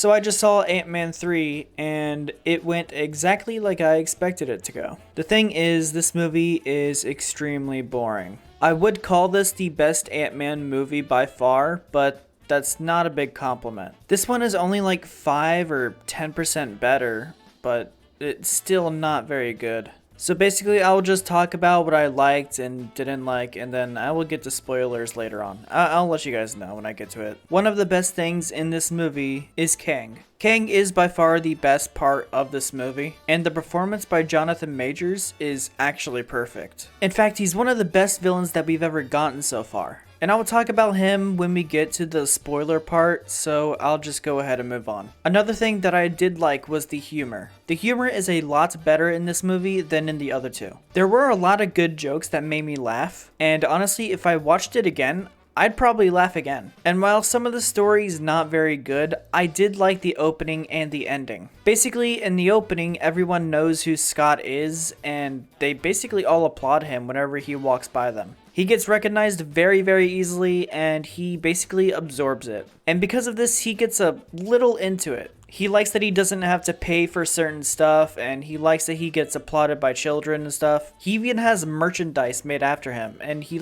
So I just saw Ant-Man 3 and it went exactly like I expected it to go. The thing is, this movie is extremely boring. I would call this the best Ant-Man movie by far, but that's not a big compliment. This one is only like 5 or 10% better, but it's still not very good. So basically, I will just talk about what I liked and didn't like, and then I will get to spoilers later on. I'll let you guys know when I get to it. One of the best things in this movie is Kang. Kang is by far the best part of this movie, and the performance by Jonathan Majors is actually perfect. In fact, he's one of the best villains that we've ever gotten so far. And I will talk about him when we get to the spoiler part, so I'll just go ahead and move on. Another thing that I did like was the humor. The humor is a lot better in this movie than in the other two. There were a lot of good jokes that made me laugh, and honestly, if I watched it again, I'd probably laugh again. And while some of the story is not very good, I did like the opening and the ending. Basically, in the opening, everyone knows who Scott is, and they basically all applaud him whenever he walks by them. He gets recognized very, very easily, and he basically absorbs it. And because of this, he gets a little into it. He likes that he doesn't have to pay for certain stuff, and he likes that he gets applauded by children and stuff. He even has merchandise made after him, and he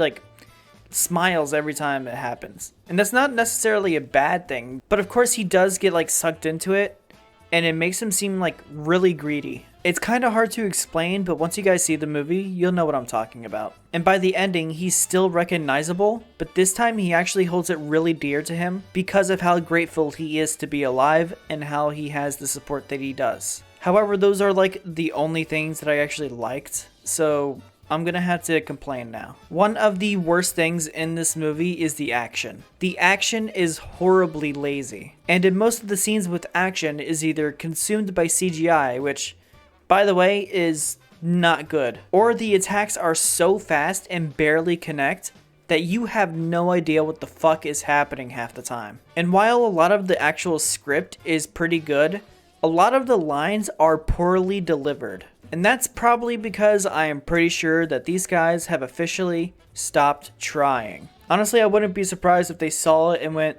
smiles every time it happens. And that's not necessarily a bad thing, but of course he does get sucked into it, and it makes him seem really greedy. It's kind of hard to explain, but once you guys see the movie, you'll know what I'm talking about. And by the ending, he's still recognizable, but this time he actually holds it really dear to him because of how grateful he is to be alive and how he has the support that he does. However, those are the only things that I actually liked, so I'm gonna have to complain now. One of the worst things in this movie is the action. The action is horribly lazy, and in most of the scenes with action is either consumed by CGI, which, by the way, is not good, or the attacks are so fast and barely connect that you have no idea what the fuck is happening half the time. And while a lot of the actual script is pretty good, a lot of the lines are poorly delivered. And that's probably because I am pretty sure that these guys have officially stopped trying. Honestly, I wouldn't be surprised if they saw it and went,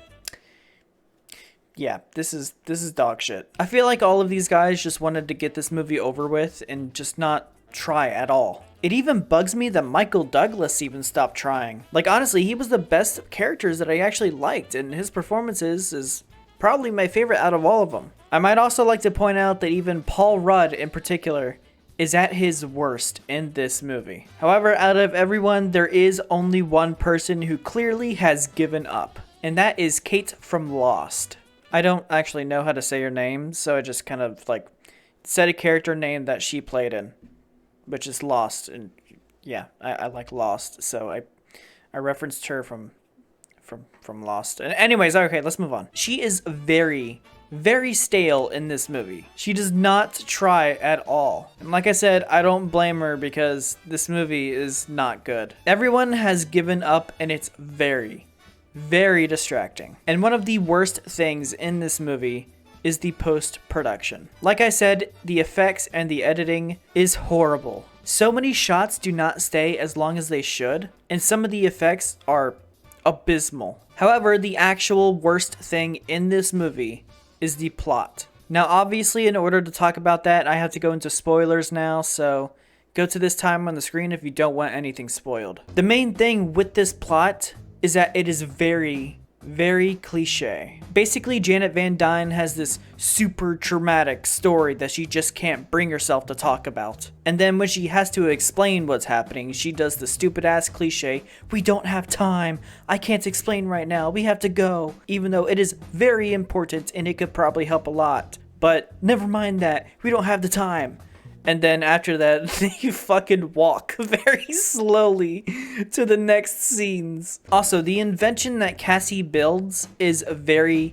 yeah, this is dog shit. I feel like all of these guys just wanted to get this movie over with and just not try at all. It even bugs me that Michael Douglas even stopped trying. Honestly, he was the best characters that I actually liked, and his performances is probably my favorite out of all of them. I might also like to point out that even Paul Rudd in particular is at his worst in this movie. However, out of everyone, there is only one person who clearly has given up, and that is Kate from Lost. I don't actually know how to say her name, so I just kind of said a character name that she played in, which is Lost, and yeah, I like Lost, so I referenced her from Lost. And anyways, okay, let's move on. She is very stale in this movie. She does not try at all. And like I said, I don't blame her because this movie is not good. Everyone has given up, and it's very distracting. And one of the worst things in this movie is the post-production. Like I said, the effects and the editing is horrible. So many shots do not stay as long as they should, and some of the effects are abysmal. However, the actual worst thing in this movie is the plot. Now, obviously, in order to talk about that, I have to go into spoilers now, so go to this time on the screen if you don't want anything spoiled. The main thing with this plot is that it is very cliche. Basically, Janet Van Dyne has this super traumatic story that she just can't bring herself to talk about. And then when she has to explain what's happening, she does the stupid ass cliche, "We don't have time. I can't explain right now. We have to go." Even though it is very important and it could probably help a lot. But never mind that. We don't have the time. And then after that, you fucking walk very slowly to the next scenes. Also, the invention that Cassie builds is very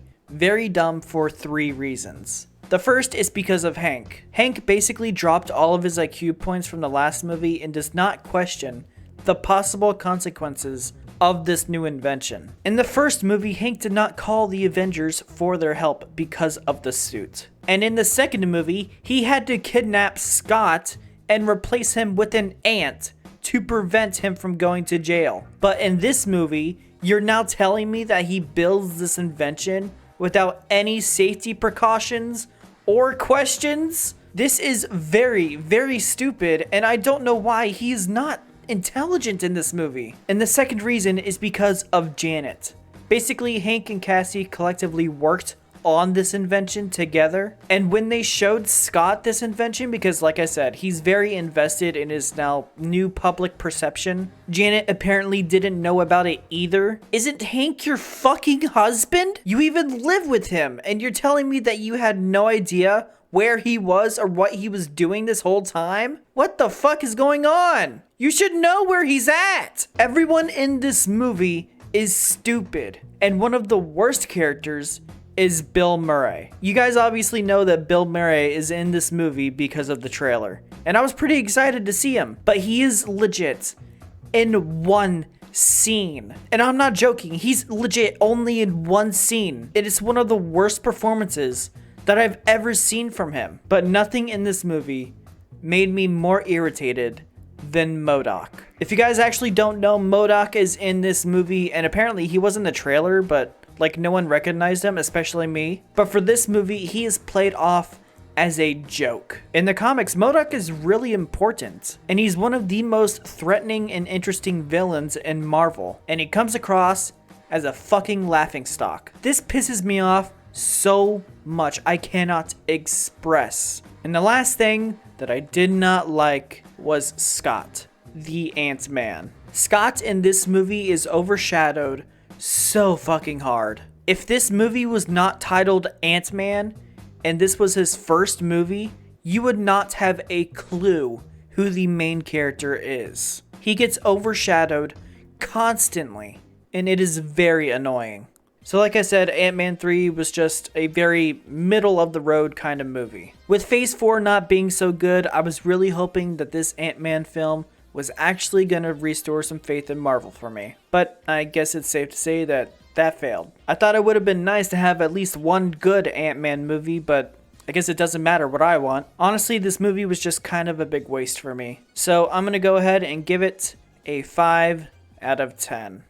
dumb for 3 reasons. The first is because of Hank. Hank basically dropped all of his IQ points from the last movie and does not question the possible consequences of this new invention. In the first movie, Hank did not call the Avengers for their help because of the suit. And in the second movie, he had to kidnap Scott and replace him with an ant to prevent him from going to jail. But in this movie, you're now telling me that he builds this invention without any safety precautions or questions. This is very, very stupid, and I don't know why he's not intelligent in this movie. And the second reason is because of Janet. Basically, Hank and Cassie collectively worked on this invention together, and when they showed Scott this invention, because like I said, he's very invested in his now new public perception, Janet apparently didn't know about it either. Isn't Hank your fucking husband? You even live with him, and you're telling me that you had no idea where he was or what he was doing this whole time? What the fuck is going on? You should know where he's at. Everyone in this movie is stupid, and one of the worst characters is Bill Murray. You guys obviously know that Bill Murray is in this movie because of the trailer, and I was pretty excited to see him, but he is legit in one scene. And I'm not joking, he's legit only in one scene. It is one of the worst performances that I've ever seen from him. But nothing in this movie made me more irritated than MODOK. If you guys actually don't know, MODOK is in this movie, and apparently he was in the trailer, but like no one recognized him, especially me. But for this movie, he is played off as a joke. In the comics, MODOK is really important, and he's one of the most threatening and interesting villains in Marvel, and he comes across as a fucking laughingstock. This pisses me off so much, I cannot express. And the last thing that I did not like was Scott, the Ant-Man. Scott in this movie is overshadowed so fucking hard. If this movie was not titled Ant-Man and this was his first movie, you would not have a clue who the main character is. He gets overshadowed constantly, and it is very annoying. So like I said, Ant-Man 3 was just a very middle of the road kind of movie. With Phase 4 not being so good, I was really hoping that this Ant-Man film was actually gonna restore some faith in Marvel for me. But I guess it's safe to say that that failed. I thought it would have been nice to have at least one good Ant-Man movie, but I guess it doesn't matter what I want. Honestly, this movie was just kind of a big waste for me. So I'm gonna go ahead and give it a 5 out of 10.